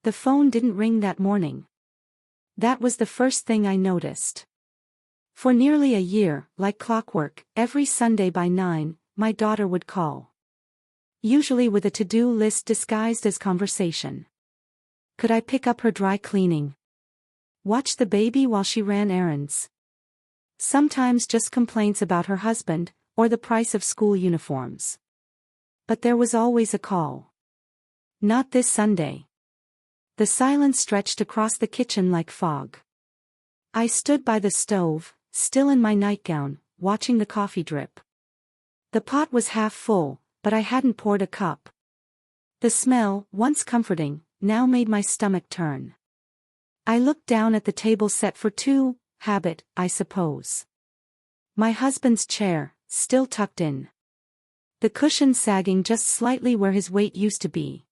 The phone didn't ring that morning. That was the first thing I noticed. For nearly a year, like clockwork, every Sunday by 9, my daughter would call. Usually with a to-do list disguised as conversation. Could I pick up her dry cleaning? Watch the baby while she ran errands? Sometimes just complaints about her husband, or the price of school uniforms. But there was always a call. Not this Sunday. The silence stretched across the kitchen like fog. I stood by the stove, still in my nightgown, watching the coffee drip. The pot was half full, but I hadn't poured a cup. The smell, once comforting, now made my stomach turn. I looked down at the table set for two, habit, I suppose. My husband's chair, still tucked in. The cushion sagging just slightly where his weight used to be.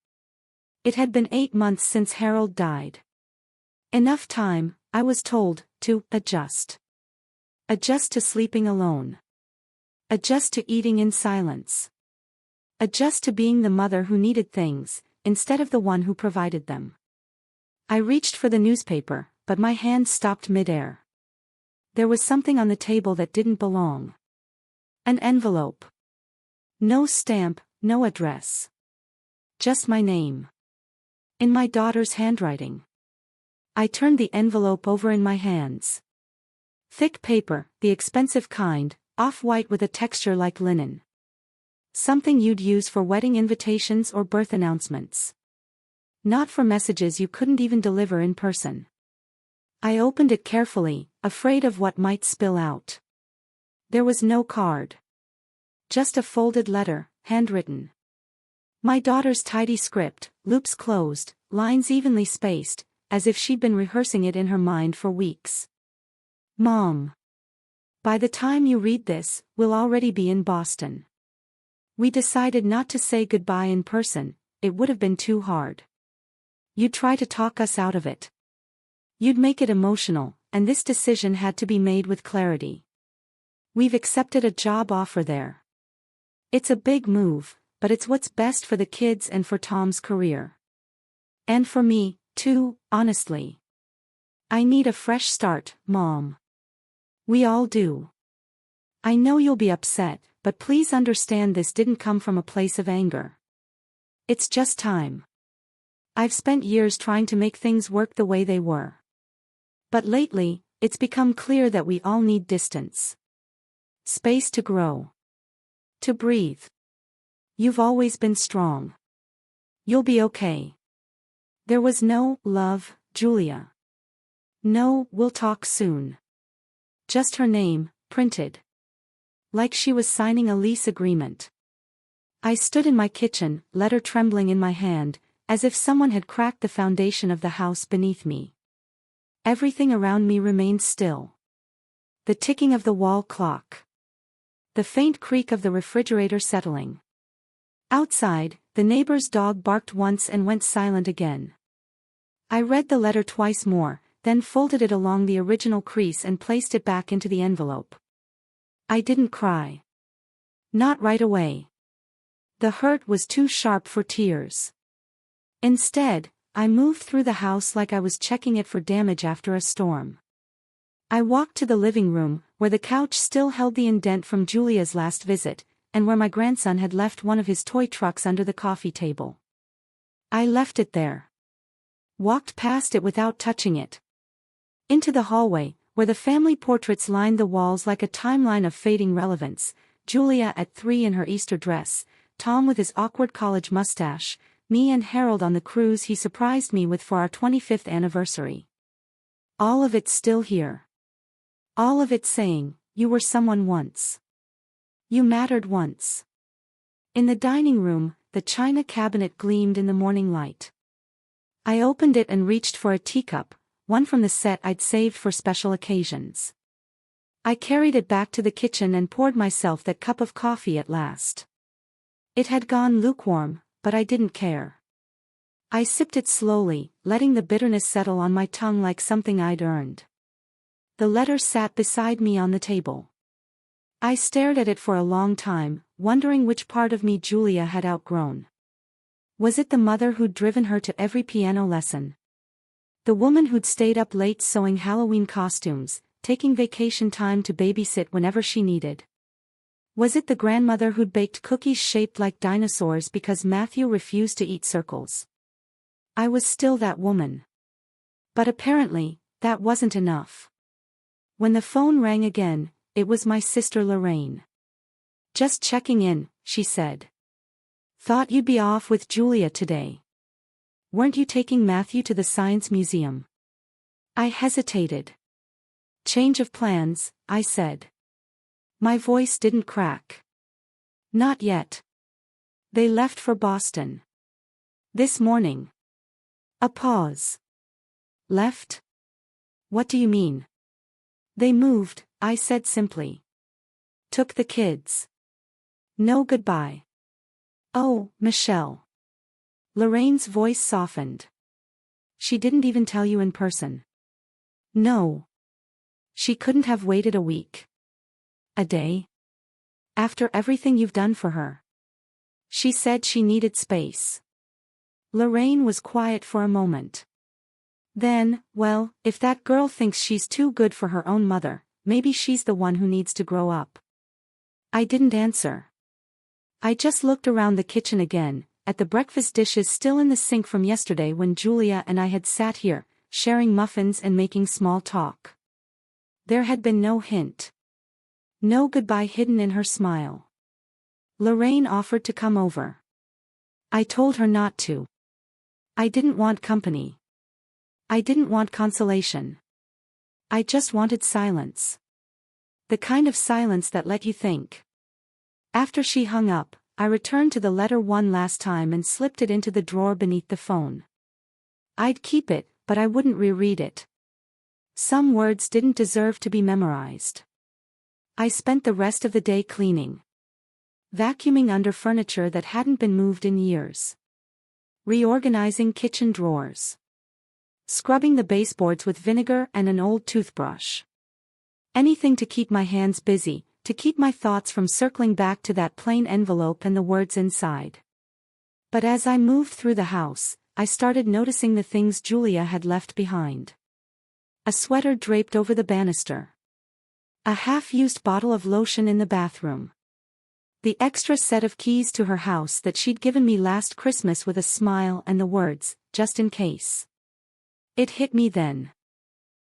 It had been 8 months since Harold died. Enough time, I was told, to adjust. Adjust to sleeping alone. Adjust to eating in silence. Adjust to being the mother who needed things, instead of the one who provided them. I reached for the newspaper, but my hand stopped midair. There was something on the table that didn't belong. An envelope. No stamp, no address. Just my name. In my daughter's handwriting. I turned the envelope over in my hands. Thick paper, the expensive kind, off-white with a texture like linen. Something you'd use for wedding invitations or birth announcements. Not for messages you couldn't even deliver in person. I opened it carefully, afraid of what might spill out. There was no card. Just a folded letter, handwritten. My daughter's tidy script, loops closed, lines evenly spaced, as if she'd been rehearsing it in her mind for weeks. Mom. By the time you read this, we'll already be in Boston. We decided not to say goodbye in person, it would have been too hard. You'd try to talk us out of it. You'd make it emotional, and this decision had to be made with clarity. We've accepted a job offer there. It's a big move, but it's what's best for the kids and for Tom's career. And for me, too, honestly. I need a fresh start, Mom. We all do. I know you'll be upset, but please understand this didn't come from a place of anger. It's just time. I've spent years trying to make things work the way they were. But lately, it's become clear that we all need distance. Space to grow. To breathe. You've always been strong. You'll be okay. There was no, love, Julia. No, we'll talk soon. Just her name, printed. Like she was signing a lease agreement. I stood in my kitchen, letter trembling in my hand, as if someone had cracked the foundation of the house beneath me. Everything around me remained still. The ticking of the wall clock. The faint creak of the refrigerator settling. Outside, the neighbor's dog barked once and went silent again. I read the letter twice more, then folded it along the original crease and placed it back into the envelope. I didn't cry. Not right away. The hurt was too sharp for tears. Instead, I moved through the house like I was checking it for damage after a storm. I walked to the living room, where the couch still held the indent from Julia's last visit, and where my grandson had left one of his toy trucks under the coffee table. I left it there. Walked past it without touching it. Into the hallway, where the family portraits lined the walls like a timeline of fading relevance, Julia at 3 in her Easter dress, Tom with his awkward college mustache, me and Harold on the cruise he surprised me with for our 25th anniversary. All of it still here. All of it saying, you were someone once. You mattered once. In the dining room, the china cabinet gleamed in the morning light. I opened it and reached for a teacup, one from the set I'd saved for special occasions. I carried it back to the kitchen and poured myself that cup of coffee at last. It had gone lukewarm, but I didn't care. I sipped it slowly, letting the bitterness settle on my tongue like something I'd earned. The letter sat beside me on the table. I stared at it for a long time, wondering which part of me Julia had outgrown. Was it the mother who'd driven her to every piano lesson? The woman who'd stayed up late sewing Halloween costumes, taking vacation time to babysit whenever she needed? Was it the grandmother who'd baked cookies shaped like dinosaurs because Matthew refused to eat circles? I was still that woman. But apparently, that wasn't enough. When the phone rang again, it was my sister Lorraine. "Just checking in," she said. "Thought you'd be off with Julia today. Weren't you taking Matthew to the Science Museum?" I hesitated. "Change of plans," I said. My voice didn't crack. "Not yet. They left for Boston. This morning." A pause. "Left? What do you mean?" "They moved," I said simply. "Took the kids. No goodbye." "Oh, Michelle." Lorraine's voice softened. "She didn't even tell you in person?" "No. She couldn't have waited a week. A day? After everything you've done for her." She said she needed space. Lorraine was quiet for a moment. Then, well, if that girl thinks she's too good for her own mother, maybe she's the one who needs to grow up. I didn't answer. I just looked around the kitchen again, at the breakfast dishes still in the sink from yesterday when Julia and I had sat here, sharing muffins and making small talk. There had been no hint. No goodbye hidden in her smile. Lorraine offered to come over. I told her not to. I didn't want company. I didn't want consolation. I just wanted silence. The kind of silence that let you think. After she hung up, I returned to the letter one last time and slipped it into the drawer beneath the phone. I'd keep it, but I wouldn't reread it. Some words didn't deserve to be memorized. I spent the rest of the day cleaning. Vacuuming under furniture that hadn't been moved in years. Reorganizing kitchen drawers. Scrubbing the baseboards with vinegar and an old toothbrush. Anything to keep my hands busy, to keep my thoughts from circling back to that plain envelope and the words inside. But as I moved through the house, I started noticing the things Julia had left behind. A sweater draped over the banister. A half-used bottle of lotion in the bathroom. The extra set of keys to her house that she'd given me last Christmas with a smile and the words, "just in case." It hit me then.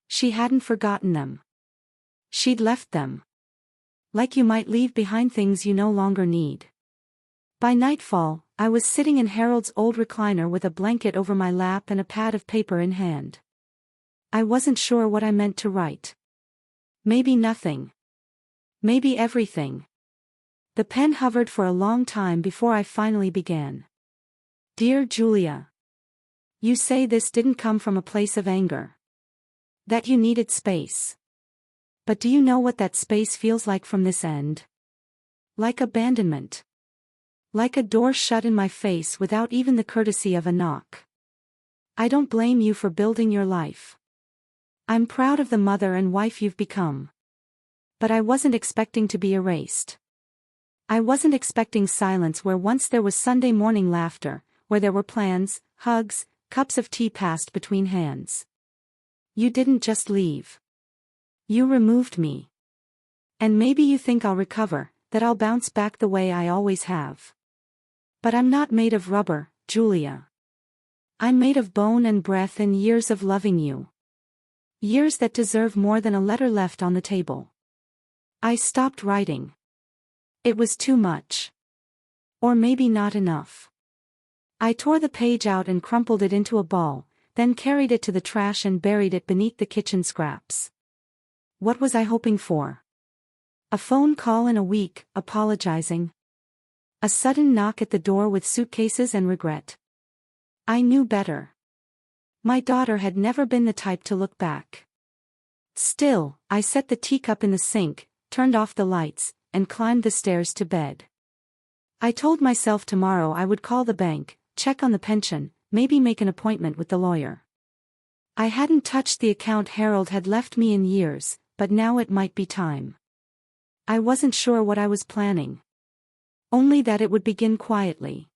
She hadn't forgotten them. She'd left them. Like you might leave behind things you no longer need. By nightfall, I was sitting in Harold's old recliner with a blanket over my lap and a pad of paper in hand. I wasn't sure what I meant to write. Maybe nothing. Maybe everything. The pen hovered for a long time before I finally began. "Dear Julia. You say this didn't come from a place of anger. That you needed space. But do you know what that space feels like from this end? Like abandonment. Like a door shut in my face without even the courtesy of a knock. I don't blame you for building your life. I'm proud of the mother and wife you've become. But I wasn't expecting to be erased. I wasn't expecting silence where once there was Sunday morning laughter, where there were plans, hugs, cups of tea passed between hands. You didn't just leave. You removed me. And maybe you think I'll recover, that I'll bounce back the way I always have. But I'm not made of rubber, Julia. I'm made of bone and breath and years of loving you. Years that deserve more than a letter left on the table. I stopped writing. It was too much. Or maybe not enough. I tore the page out and crumpled it into a ball, then carried it to the trash and buried it beneath the kitchen scraps. What was I hoping for? A phone call in a week, apologizing. A sudden knock at the door with suitcases and regret. I knew better. My daughter had never been the type to look back. Still, I set the teacup in the sink, turned off the lights, and climbed the stairs to bed. I told myself tomorrow I would call the bank, check on the pension, maybe make an appointment with the lawyer. I hadn't touched the account Harold had left me in years, but now it might be time. I wasn't sure what I was planning. Only that it would begin quietly.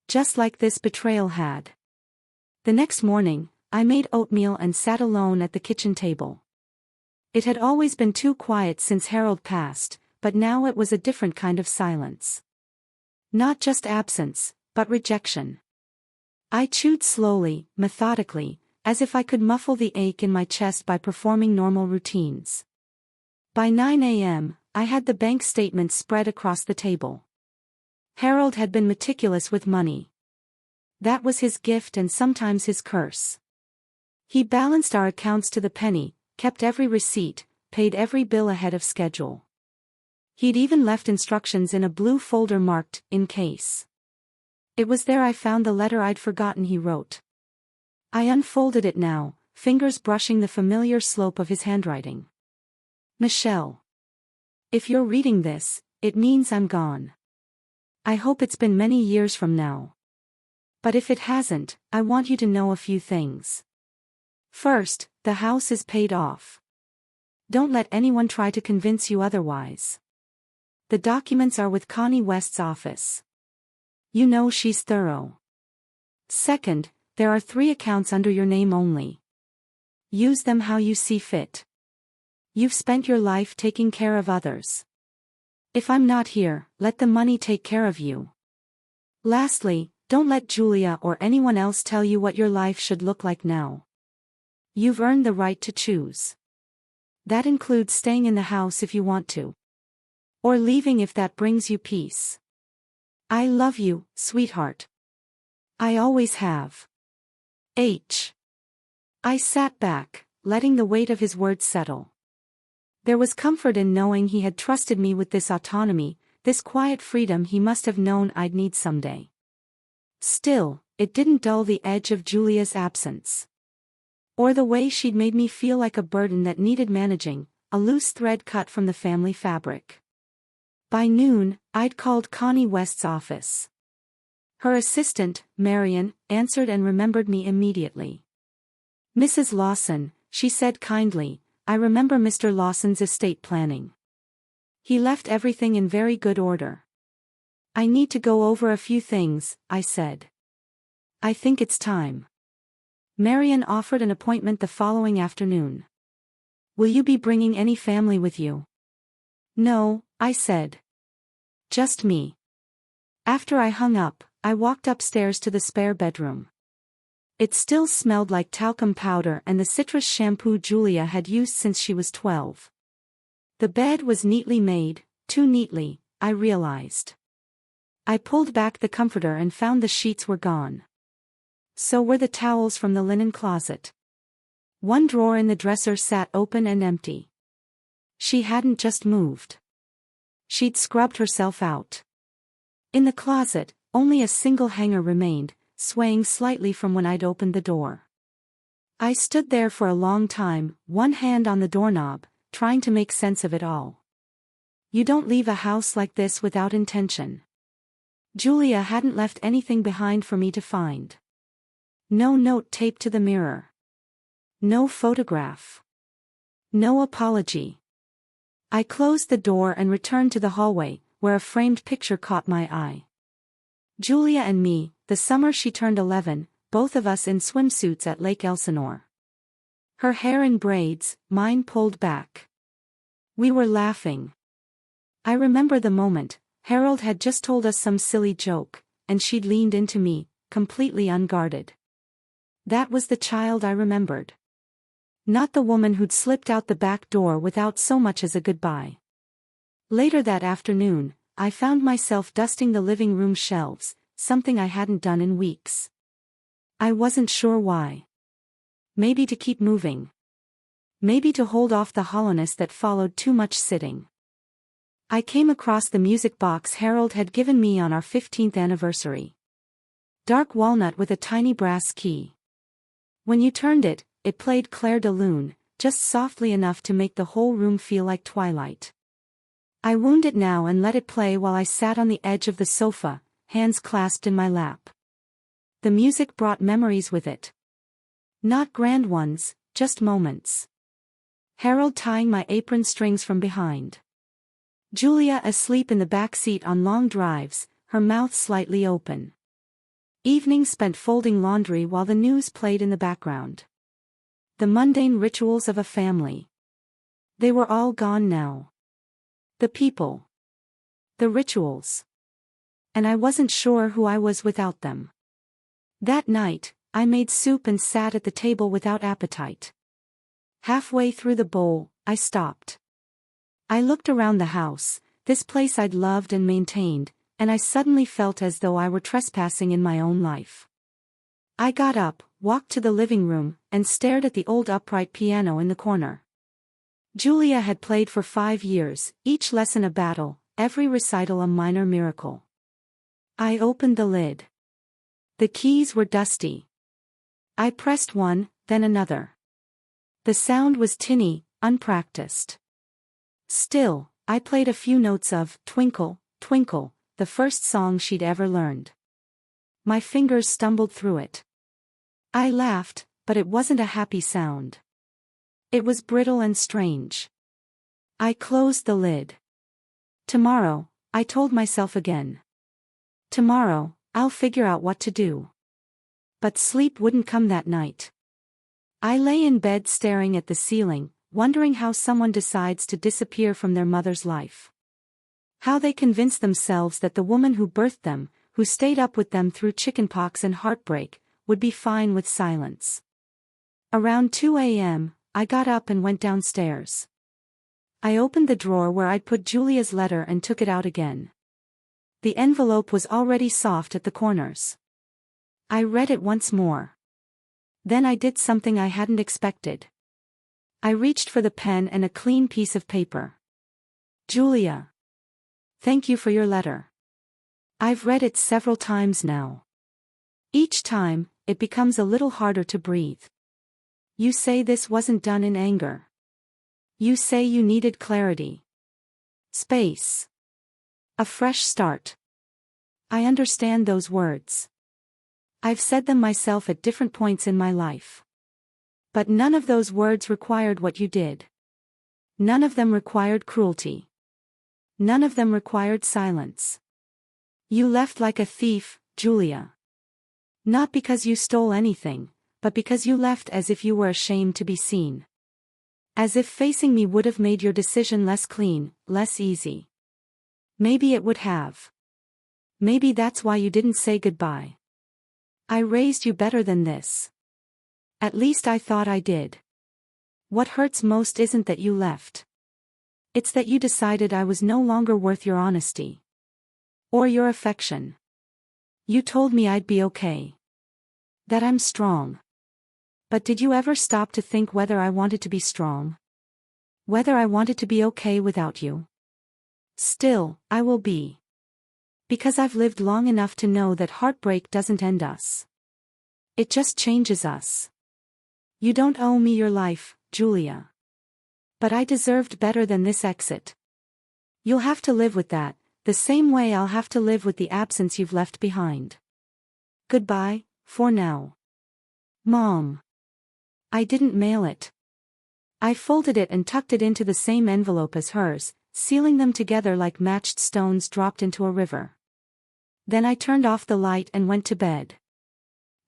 just like this betrayal had. The next morning, I made oatmeal and sat alone at the kitchen table. It had always been too quiet since Harold passed, but now it was a different kind of silence. Not just absence, but rejection. I chewed slowly, methodically, as if I could muffle the ache in my chest by performing normal routines. By 9 a.m., I had the bank statement spread across the table. Harold had been meticulous with money. That was his gift and sometimes his curse. He balanced our accounts to the penny, kept every receipt, paid every bill ahead of schedule. He'd even left instructions in a blue folder marked, "in case." It was there I found the letter I'd forgotten he wrote. I unfolded it now, fingers brushing the familiar slope of his handwriting. Michelle. If you're reading this, it means I'm gone. I hope it's been many years from now. But if it hasn't, I want you to know a few things. First, the house is paid off. Don't let anyone try to convince you otherwise. The documents are with Connie West's office. You know she's thorough. Second, there are 3 accounts under your name only. Use them how you see fit. You've spent your life taking care of others. If I'm not here, let the money take care of you. Lastly, don't let Julia or anyone else tell you what your life should look like now. You've earned the right to choose. That includes staying in the house if you want to. Or leaving if that brings you peace. I love you, sweetheart. I always have. H. I sat back, letting the weight of his words settle. There was comfort in knowing he had trusted me with this autonomy, this quiet freedom he must have known I'd need someday. Still, it didn't dull the edge of Julia's absence. Or the way she'd made me feel like a burden that needed managing, a loose thread cut from the family fabric. By noon, I'd called Connie West's office. Her assistant, Marion, answered and remembered me immediately. "Mrs. Lawson," she said kindly, "I remember Mr. Lawson's estate planning. He left everything in very good order." "I need to go over a few things," I said. "I think it's time." Marion offered an appointment the following afternoon. "Will you be bringing any family with you?" "No," I said. "Just me." After I hung up, I walked upstairs to the spare bedroom. It still smelled like talcum powder and the citrus shampoo Julia had used since she was 12. The bed was neatly made, too neatly, I realized. I pulled back the comforter and found the sheets were gone. So were the towels from the linen closet. One drawer in the dresser sat open and empty. She hadn't just moved. She'd scrubbed herself out. In the closet, only a single hanger remained, swaying slightly from when I'd opened the door. I stood there for a long time, one hand on the doorknob, trying to make sense of it all. You don't leave a house like this without intention. Julia hadn't left anything behind for me to find. No note taped to the mirror. No photograph. No apology. I closed the door and returned to the hallway, where a framed picture caught my eye. Julia and me, the summer she turned 11, both of us in swimsuits at Lake Elsinore. Her hair in braids, mine pulled back. We were laughing. I remember the moment. Harold had just told us some silly joke, and she'd leaned into me, completely unguarded. That was the child I remembered. Not the woman who'd slipped out the back door without so much as a goodbye. Later that afternoon, I found myself dusting the living room shelves, something I hadn't done in weeks. I wasn't sure why. Maybe to keep moving. Maybe to hold off the hollowness that followed too much sitting. I came across the music box Harold had given me on our 15th anniversary. Dark walnut with a tiny brass key. When you turned it, it played Clair de Lune, just softly enough to make the whole room feel like twilight. I wound it now and let it play while I sat on the edge of the sofa, hands clasped in my lap. The music brought memories with it. Not grand ones, just moments. Harold tying my apron strings from behind. Julia asleep in the back seat on long drives, her mouth slightly open. Evenings spent folding laundry while the news played in the background. The mundane rituals of a family. They were all gone now. The people. The rituals. And I wasn't sure who I was without them. That night, I made soup and sat at the table without appetite. Halfway through the bowl, I stopped. I looked around the house, this place I'd loved and maintained, and I suddenly felt as though I were trespassing in my own life. I got up, walked to the living room, and stared at the old upright piano in the corner. Julia had played for 5 years, each lesson a battle, every recital a minor miracle. I opened the lid. The keys were dusty. I pressed one, then another. The sound was tinny, unpracticed. Still, I played a few notes of Twinkle, Twinkle, the first song she'd ever learned. My fingers stumbled through it. I laughed, but it wasn't a happy sound. It was brittle and strange. I closed the lid. Tomorrow, I told myself again. Tomorrow, I'll figure out what to do. But sleep wouldn't come that night. I lay in bed staring at the ceiling, wondering how someone decides to disappear from their mother's life. How they convince themselves that the woman who birthed them, who stayed up with them through chickenpox and heartbreak, would be fine with silence. Around 2 a.m., I got up and went downstairs. I opened the drawer where I'd put Julia's letter and took it out again. The envelope was already soft at the corners. I read it once more. Then I did something I hadn't expected. I reached for the pen and a clean piece of paper. Julia. Thank you for your letter. I've read it several times now. Each time, it becomes a little harder to breathe. You say this wasn't done in anger. You say you needed clarity. Space. A fresh start. I understand those words. I've said them myself at different points in my life. But none of those words required what you did. None of them required cruelty. None of them required silence. You left like a thief, Julia. Not because you stole anything, but because you left as if you were ashamed to be seen. As if facing me would have made your decision less clean, less easy. Maybe it would have. Maybe that's why you didn't say goodbye. I raised you better than this. At least I thought I did. What hurts most isn't that you left. It's that you decided I was no longer worth your honesty. Or your affection. You told me I'd be okay. That I'm strong. But did you ever stop to think whether I wanted to be strong? Whether I wanted to be okay without you? Still, I will be. Because I've lived long enough to know that heartbreak doesn't end us. It just changes us. You don't owe me your life, Julia. But I deserved better than this exit. You'll have to live with that, the same way I'll have to live with the absence you've left behind. Goodbye, for now. Mom. I didn't mail it. I folded it and tucked it into the same envelope as hers, sealing them together like matched stones dropped into a river. Then I turned off the light and went to bed.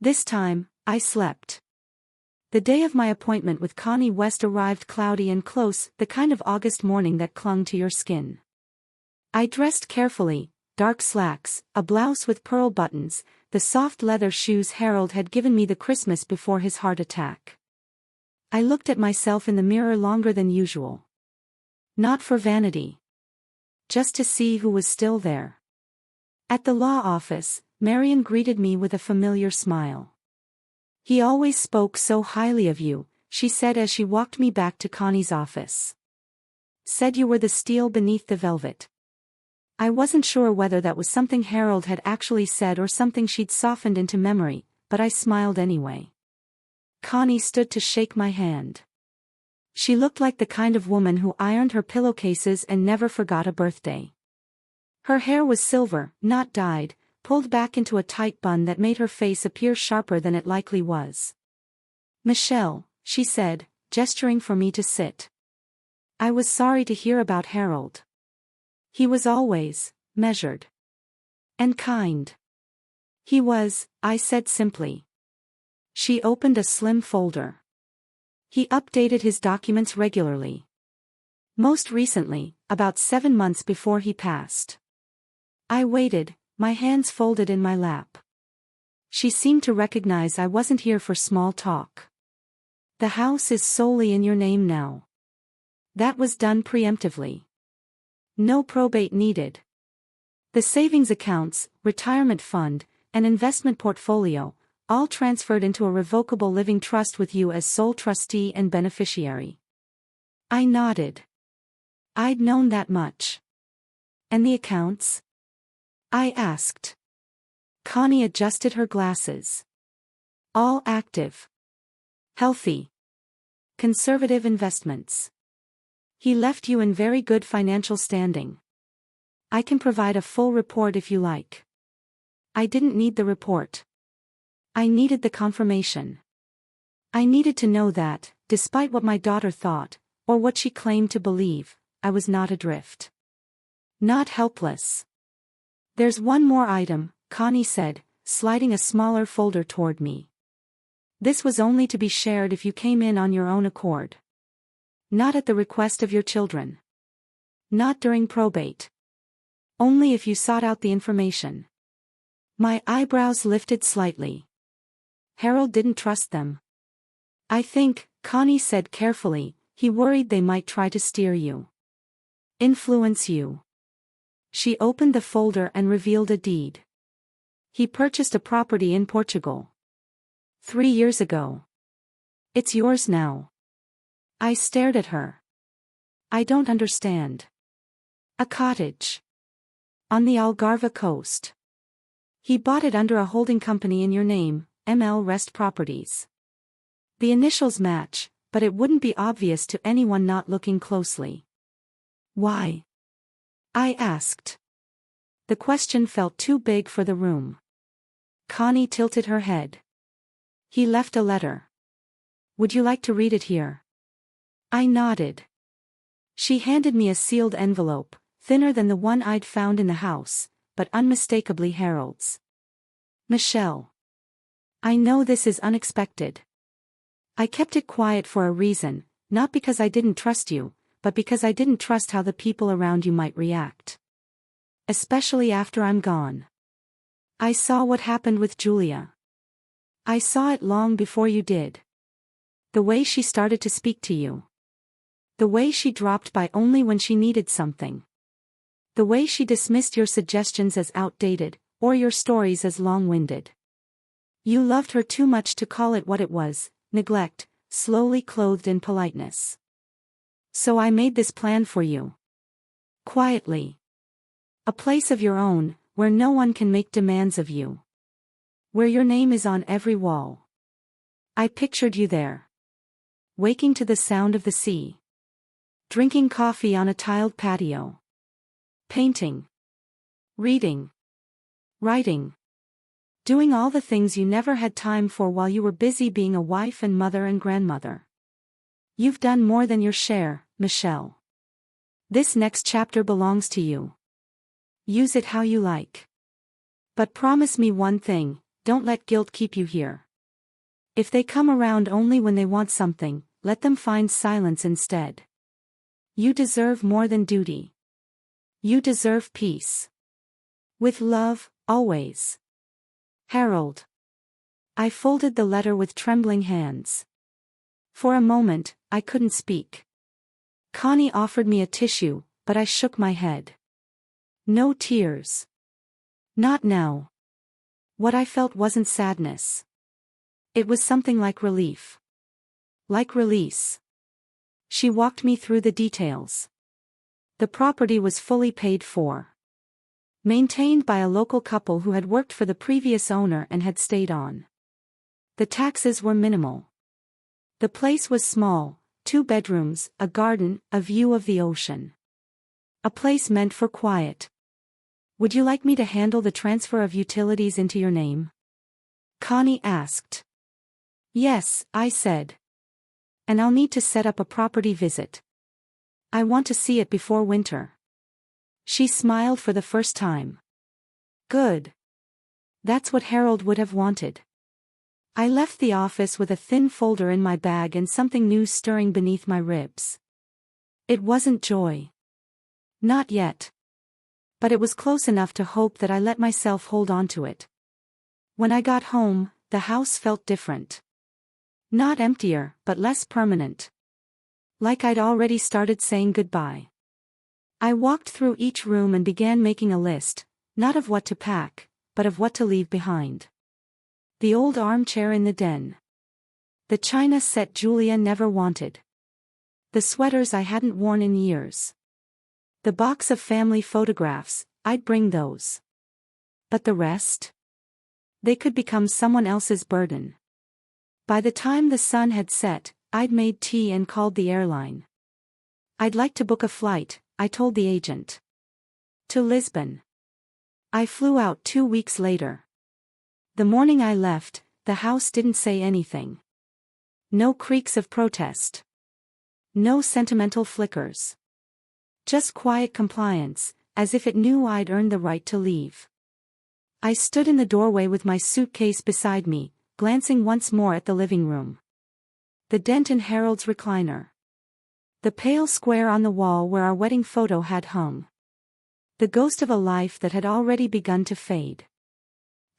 This time, I slept. The day of my appointment with Connie West arrived cloudy and close, the kind of August morning that clung to your skin. I dressed carefully, dark slacks, a blouse with pearl buttons, the soft leather shoes Harold had given me the Christmas before his heart attack. I looked at myself in the mirror longer than usual. Not for vanity. Just to see who was still there. At the law office, Marion greeted me with a familiar smile. He always spoke so highly of you, she said as she walked me back to Connie's office. Said you were the steel beneath the velvet. I wasn't sure whether that was something Harold had actually said or something she'd softened into memory, but I smiled anyway. Connie stood to shake my hand. She looked like the kind of woman who ironed her pillowcases and never forgot a birthday. Her hair was silver, not dyed, pulled back into a tight bun that made her face appear sharper than it likely was. Michelle, she said, gesturing for me to sit. I was sorry to hear about Harold. He was always measured and kind. He was, I said simply. She opened a slim folder. He updated his documents regularly. Most recently, about 7 months before he passed. I waited, my hands folded in my lap. She seemed to recognize I wasn't here for small talk. The house is solely in your name now. That was done preemptively. No probate needed. The savings accounts, retirement fund, and investment portfolio, all transferred into a revocable living trust with you as sole trustee and beneficiary. I nodded. I'd known that much. And the accounts? I asked. Connie adjusted her glasses. All active. Healthy. Conservative investments. He left you in very good financial standing. I can provide a full report if you like. I didn't need the report. I needed the confirmation. I needed to know that, despite what my daughter thought, or what she claimed to believe, I was not adrift. Not helpless. There's one more item, Connie said, sliding a smaller folder toward me. This was only to be shared if you came in on your own accord. Not at the request of your children. Not during probate. Only if you sought out the information. My eyebrows lifted slightly. Harold didn't trust them. I think, Connie said carefully, he worried they might try to steer you. Influence you. She opened the folder and revealed a deed. He purchased a property in Portugal. 3 years ago. It's yours now. I stared at her. I don't understand. A cottage. On the Algarve coast. He bought it under a holding company in your name, ML Rest Properties. The initials match, but it wouldn't be obvious to anyone not looking closely. Why? I asked. The question felt too big for the room. Connie tilted her head. He left a letter. Would you like to read it here? I nodded. She handed me a sealed envelope, thinner than the one I'd found in the house, but unmistakably Harold's. Michelle. I know this is unexpected. I kept it quiet for a reason, not because I didn't trust you, but because I didn't trust how the people around you might react. Especially after I'm gone. I saw what happened with Julia. I saw it long before you did. The way she started to speak to you. The way she dropped by only when she needed something. The way she dismissed your suggestions as outdated, or your stories as long-winded. You loved her too much to call it what it was, neglect, slowly clothed in politeness. So I made this plan for you. Quietly. A place of your own, where no one can make demands of you. Where your name is on every wall. I pictured you there. Waking to the sound of the sea. Drinking coffee on a tiled patio. Painting. Reading. Writing. Doing all the things you never had time for while you were busy being a wife and mother and grandmother. You've done more than your share, Michelle. This next chapter belongs to you. Use it how you like. But promise me one thing, don't let guilt keep you here. If they come around only when they want something, let them find silence instead. You deserve more than duty. You deserve peace. With love, always. Harold. I folded the letter with trembling hands. For a moment, I couldn't speak. Connie offered me a tissue, but I shook my head. No tears. Not now. What I felt wasn't sadness. It was something like relief. Like release. She walked me through the details. The property was fully paid for. Maintained by a local couple who had worked for the previous owner and had stayed on. The taxes were minimal. The place was small, 2 bedrooms, a garden, a view of the ocean. A place meant for quiet. Would you like me to handle the transfer of utilities into your name? Connie asked. Yes, I said. And I'll need to set up a property visit. I want to see it before winter. She smiled for the first time. Good. That's what Harold would have wanted. I left the office with a thin folder in my bag and something new stirring beneath my ribs. It wasn't joy. Not yet. But it was close enough to hope that I let myself hold on to it. When I got home, the house felt different. Not emptier, but less permanent. Like I'd already started saying goodbye. I walked through each room and began making a list, not of what to pack, but of what to leave behind. The old armchair in the den. The china set Julia never wanted. The sweaters I hadn't worn in years. The box of family photographs, I'd bring those. But the rest? They could become someone else's burden. By the time the sun had set, I'd made tea and called the airline. I'd like to book a flight, I told the agent. To Lisbon. I flew out 2 weeks later. The morning I left, the house didn't say anything. No creaks of protest. No sentimental flickers. Just quiet compliance, as if it knew I'd earned the right to leave. I stood in the doorway with my suitcase beside me, glancing once more at the living room. The dent in Harold's recliner. The pale square on the wall where our wedding photo had hung. The ghost of a life that had already begun to fade.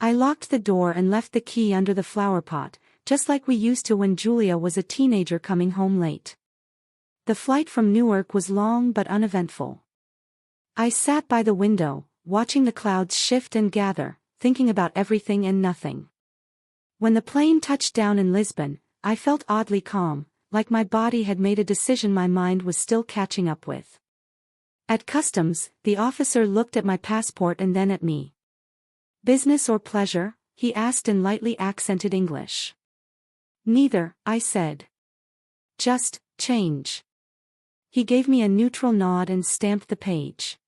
I locked the door and left the key under the flower pot, just like we used to when Julia was a teenager coming home late. The flight from Newark was long but uneventful. I sat by the window, watching the clouds shift and gather, thinking about everything and nothing. When the plane touched down in Lisbon, I felt oddly calm, like my body had made a decision my mind was still catching up with. At customs, the officer looked at my passport and then at me. "Business or pleasure?" he asked in lightly accented English. "Neither," I said. "Just change." He gave me a neutral nod and stamped the page.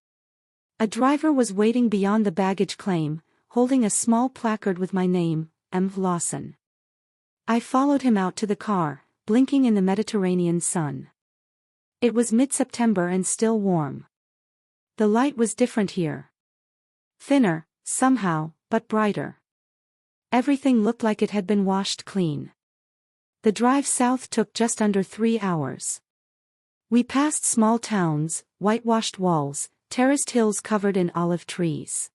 A driver was waiting beyond the baggage claim, holding a small placard with my name, M. Lawson. I followed him out to the car, blinking in the Mediterranean sun. It was mid-September and still warm. The light was different here. Thinner, somehow, but brighter. Everything looked like it had been washed clean. The drive south took just under 3 hours. We passed small towns, whitewashed walls, terraced hills covered in olive trees.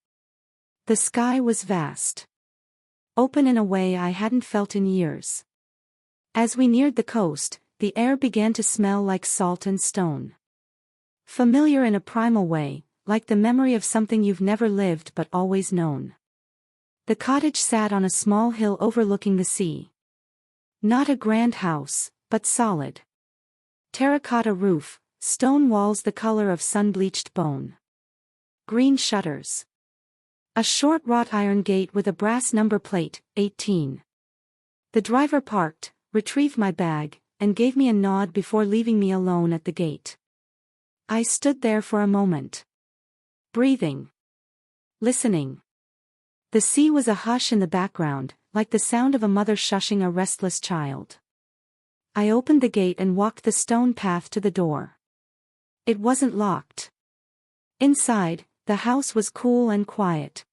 The sky was vast. Open in a way I hadn't felt in years. As we neared the coast, the air began to smell like salt and stone. Familiar in a primal way, like the memory of something you've never lived but always known. The cottage sat on a small hill overlooking the sea. Not a grand house, but solid. Terracotta roof, stone walls the color of sun-bleached bone. Green shutters. A short wrought iron gate with a brass number plate, 18. The driver parked, retrieved my bag, and gave me a nod before leaving me alone at the gate. I stood there for a moment. Breathing. Listening. The sea was a hush in the background, like the sound of a mother shushing a restless child. I opened the gate and walked the stone path to the door. It wasn't locked. Inside, the house was cool and quiet.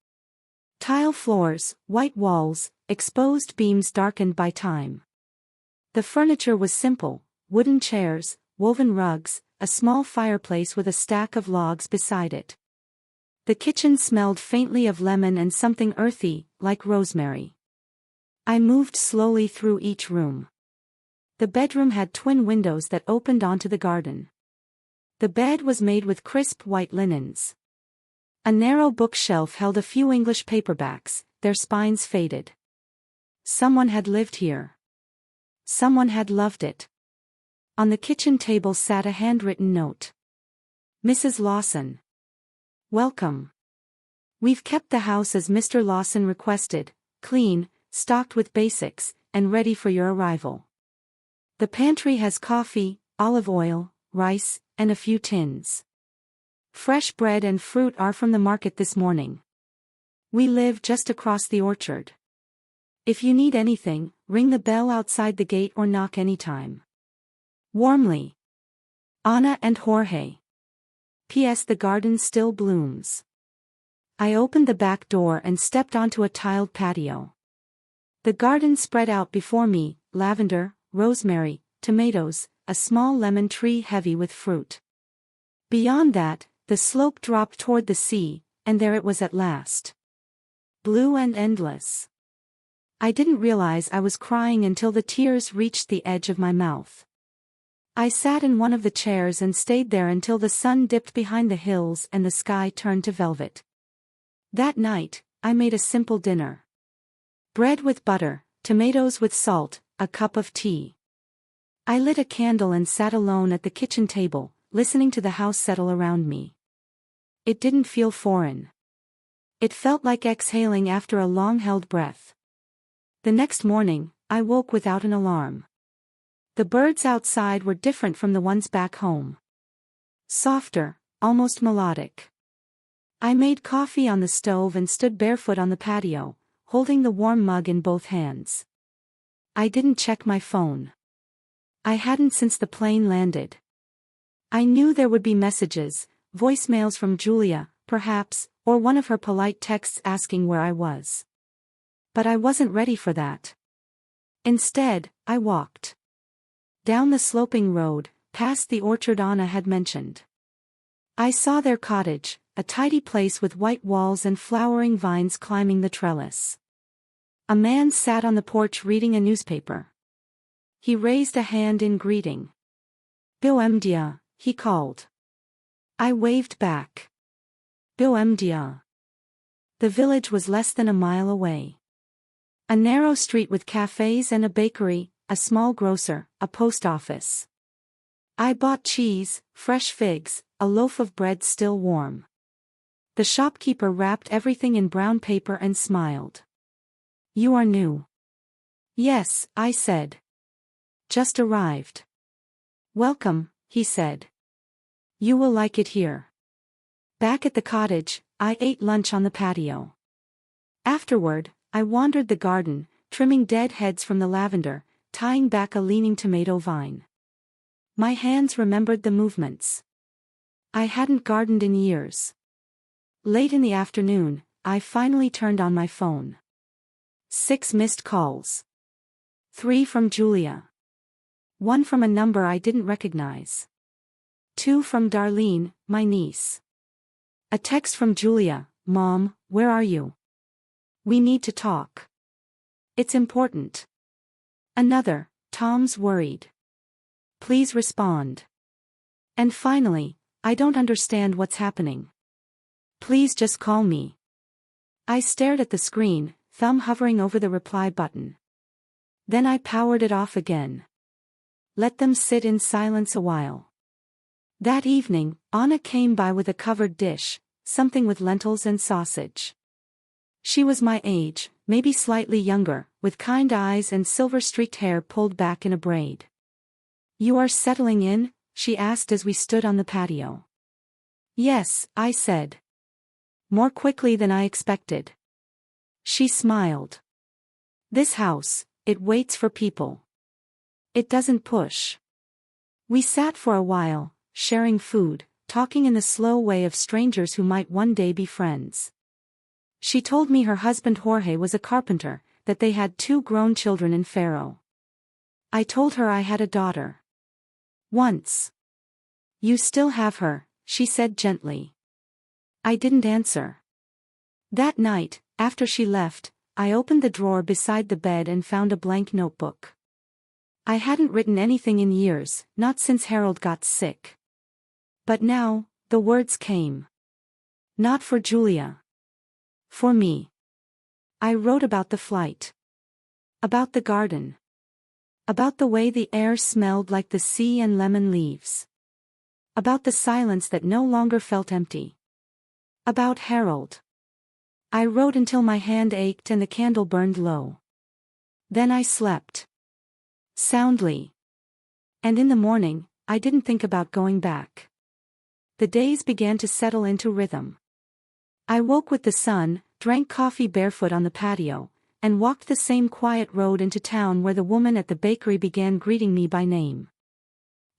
Tile floors, white walls, exposed beams darkened by time. The furniture was simple: wooden chairs, woven rugs, a small fireplace with a stack of logs beside it. The kitchen smelled faintly of lemon and something earthy, like rosemary. I moved slowly through each room. The bedroom had twin windows that opened onto the garden. The bed was made with crisp white linens. A narrow bookshelf held a few English paperbacks, their spines faded. Someone had lived here. Someone had loved it. On the kitchen table sat a handwritten note. "Mrs. Lawson. Welcome. We've kept the house as Mr. Lawson requested, clean, stocked with basics, and ready for your arrival. The pantry has coffee, olive oil, rice, and a few tins. Fresh bread and fruit are from the market this morning. We live just across the orchard. If you need anything, ring the bell outside the gate or knock anytime. Warmly. Anna and Jorge. P.S. The garden still blooms." I opened the back door and stepped onto a tiled patio. The garden spread out before me, lavender, rosemary, tomatoes, a small lemon tree heavy with fruit. Beyond that, the slope dropped toward the sea, and there it was at last. Blue and endless. I didn't realize I was crying until the tears reached the edge of my mouth. I sat in one of the chairs and stayed there until the sun dipped behind the hills and the sky turned to velvet. That night, I made a simple dinner. Bread with butter, tomatoes with salt, a cup of tea. I lit a candle and sat alone at the kitchen table, listening to the house settle around me. It didn't feel foreign. It felt like exhaling after a long-held breath. The next morning, I woke without an alarm. The birds outside were different from the ones back home. Softer, almost melodic. I made coffee on the stove and stood barefoot on the patio, holding the warm mug in both hands. I didn't check my phone. I hadn't since the plane landed. I knew there would be messages, voicemails from Julia, perhaps, or one of her polite texts asking where I was. But I wasn't ready for that. Instead, I walked down the sloping road, past the orchard Anna had mentioned. I saw their cottage, a tidy place with white walls and flowering vines climbing the trellis. A man sat on the porch reading a newspaper. He raised a hand in greeting. "Bill he called. I waved back. "Bill The village was less than a mile away. A narrow street with cafes and a bakery, a small grocer, a post office. I bought cheese, fresh figs, a loaf of bread still warm. The shopkeeper wrapped everything in brown paper and smiled. "You are new." "Yes," I said. "Just arrived." "Welcome," he said. "You will like it here." Back at the cottage, I ate lunch on the patio. Afterward, I wandered the garden, trimming dead heads from the lavender, tying back a leaning tomato vine. My hands remembered the movements. I hadn't gardened in years. Late in the afternoon, I finally turned on my phone. 6 missed calls. 3 from Julia. 1 from a number I didn't recognize. 2 from Darlene, my niece. A text from Julia, "Mom, where are you? We need to talk. It's important." Another, "Tom's worried. Please respond." And finally, "I don't understand what's happening. Please just call me." I stared at the screen, thumb hovering over the reply button. Then I powered it off again. Let them sit in silence a while. That evening, Anna came by with a covered dish, something with lentils and sausage. She was my age, maybe slightly younger, with kind eyes and silver-streaked hair pulled back in a braid. "You are settling in?" she asked as we stood on the patio. "Yes," I said. More quickly than I expected. She smiled. "This house, it waits for people. It doesn't push." We sat for a while, sharing food, talking in the slow way of strangers who might one day be friends. She told me her husband Jorge was a carpenter, that they had 2 grown children in Faro. I told her I had a daughter. "Once." "You still have her," she said gently. I didn't answer. That night, after she left, I opened the drawer beside the bed and found a blank notebook. I hadn't written anything in years, not since Harold got sick. But now, the words came. Not for Julia. For me. I wrote about the flight. About the garden. About the way the air smelled like the sea and lemon leaves. About the silence that no longer felt empty. About Harold. I wrote until my hand ached and the candle burned low. Then I slept. Soundly. And in the morning, I didn't think about going back. The days began to settle into rhythm. I woke with the sun, drank coffee barefoot on the patio, and walked the same quiet road into town where the woman at the bakery began greeting me by name.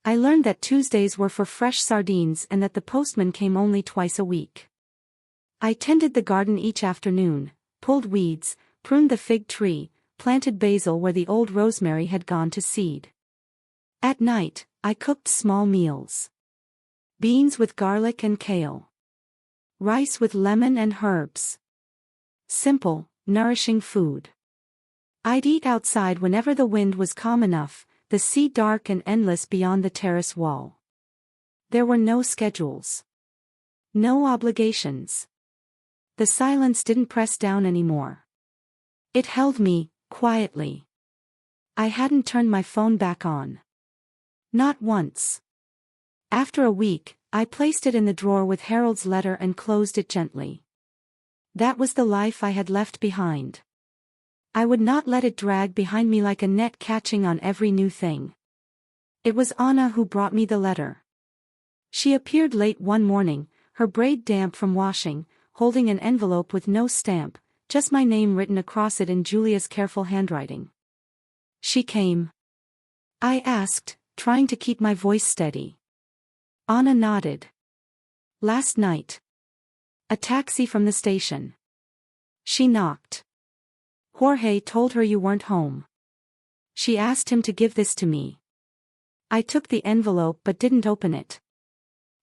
I learned that Tuesdays were for fresh sardines and that the postman came only twice a week. I tended the garden each afternoon, pulled weeds, pruned the fig tree, planted basil where the old rosemary had gone to seed. At night, I cooked small meals. Beans with garlic and kale. Rice with lemon and herbs. Simple, nourishing food. I'd eat outside whenever the wind was calm enough, the sea dark and endless beyond the terrace wall. There were no schedules. No obligations. The silence didn't press down anymore. It held me, quietly. I hadn't turned my phone back on. Not once. After a week, I placed it in the drawer with Harold's letter and closed it gently. That was the life I had left behind. I would not let it drag behind me like a net catching on every new thing. It was Anna who brought me the letter. She appeared late one morning, her braid damp from washing, holding an envelope with no stamp, just my name written across it in Julia's careful handwriting. She came. I asked, trying to keep my voice steady. Anna nodded. Last night. A taxi from the station. She knocked. Jorge told her you weren't home. She asked him to give this to me. I took the envelope but didn't open it.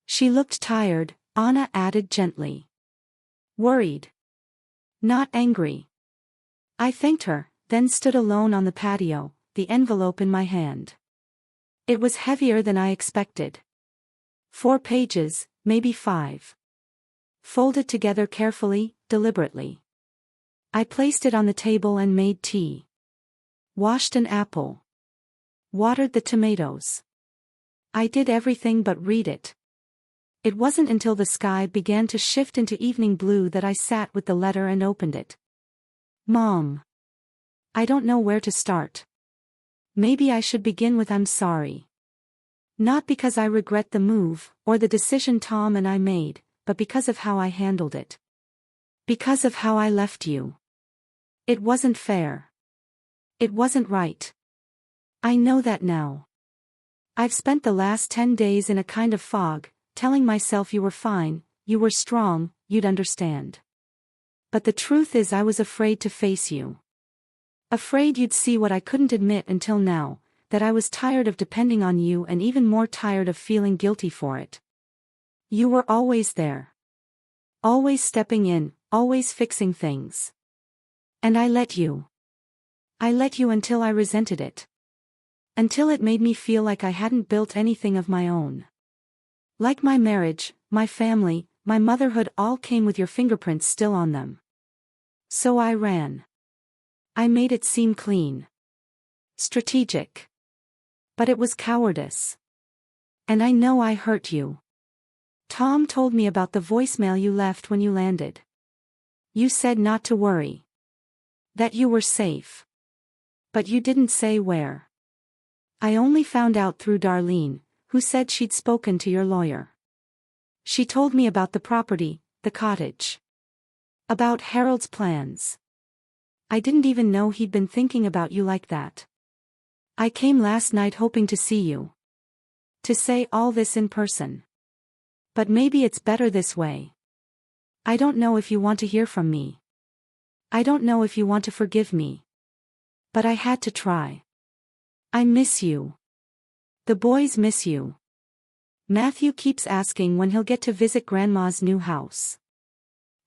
She looked tired, Anna added gently. Worried. Not angry. I thanked her, then stood alone on the patio, the envelope in my hand. It was heavier than I expected. 4 pages, maybe 5. Folded together carefully, deliberately. I placed it on the table and made tea. Washed an apple. Watered the tomatoes. I did everything but read it. It wasn't until the sky began to shift into evening blue that I sat with the letter and opened it. Mom. I don't know where to start. Maybe I should begin with I'm sorry. Not because I regret the move, or the decision Tom and I made, but because of how I handled it. Because of how I left you. It wasn't fair. It wasn't right. I know that now. I've spent the last 10 days in a kind of fog, telling myself you were fine, you were strong, you'd understand. But the truth is I was afraid to face you. Afraid you'd see what I couldn't admit until now, that I was tired of depending on you and even more tired of feeling guilty for it. You were always there. Always stepping in, always fixing things. And I let you. I let you until I resented it. Until it made me feel like I hadn't built anything of my own. Like my marriage, my family, my motherhood all came with your fingerprints still on them. So I ran. I made it seem clean. Strategic. But it was cowardice. And I know I hurt you. Tom told me about the voicemail you left when you landed. You said not to worry. That you were safe. But you didn't say where. I only found out through Darlene, who said she'd spoken to your lawyer. She told me about the property, the cottage. About Harold's plans. I didn't even know he'd been thinking about you like that. I came last night hoping to see you. To say all this in person. But maybe it's better this way. I don't know if you want to hear from me. I don't know if you want to forgive me. But I had to try. I miss you. The boys miss you. Matthew keeps asking when he'll get to visit Grandma's new house.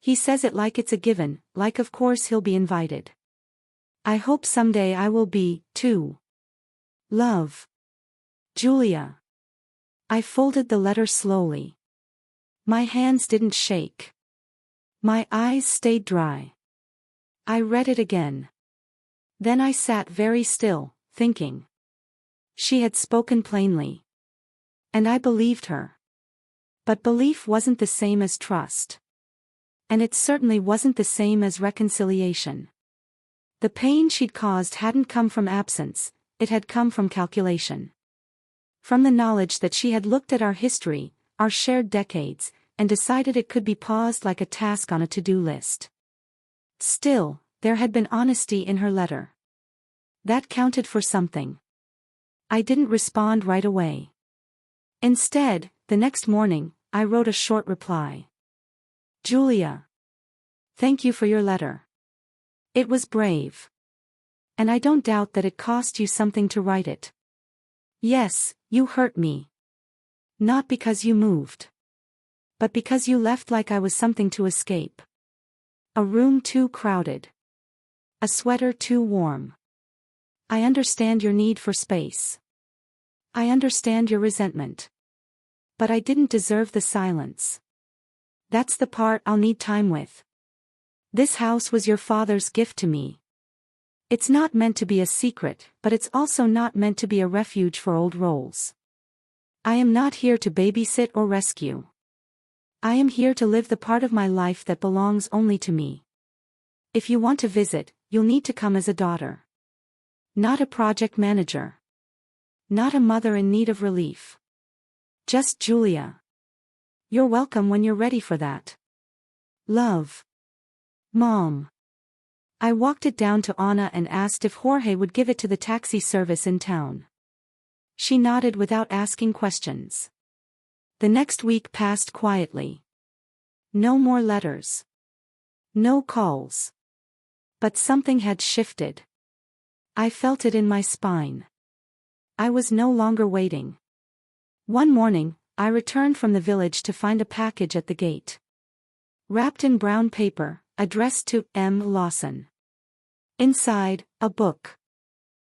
He says it like it's a given, like of course he'll be invited. I hope someday I will be, too. Love. Julia. I folded the letter slowly. My hands didn't shake. My eyes stayed dry. I read it again. Then I sat very still, thinking. She had spoken plainly. And I believed her. But belief wasn't the same as trust. And it certainly wasn't the same as reconciliation. The pain she'd caused hadn't come from absence, it had come from calculation. From the knowledge that she had looked at our history, our shared decades, and decided it could be paused like a task on a to-do list. Still, there had been honesty in her letter. That counted for something. I didn't respond right away. Instead, the next morning, I wrote a short reply. Julia. Thank you for your letter. It was brave. And I don't doubt that it cost you something to write it. Yes, you hurt me. Not because you moved. But because you left like I was something to escape. A room too crowded. A sweater too warm. I understand your need for space. I understand your resentment. But I didn't deserve the silence. That's the part I'll need time with. This house was your father's gift to me. It's not meant to be a secret, but it's also not meant to be a refuge for old roles. I am not here to babysit or rescue. I am here to live the part of my life that belongs only to me. If you want to visit, you'll need to come as a daughter. Not a project manager. Not a mother in need of relief. Just Julia. You're welcome when you're ready for that. Love. Mom. I walked it down to Anna and asked if Jorge would give it to the taxi service in town. She nodded without asking questions. The next week passed quietly. No more letters. No calls. But something had shifted. I felt it in my spine. I was no longer waiting. One morning, I returned from the village to find a package at the gate. Wrapped in brown paper, addressed to M. Lawson. Inside, a book.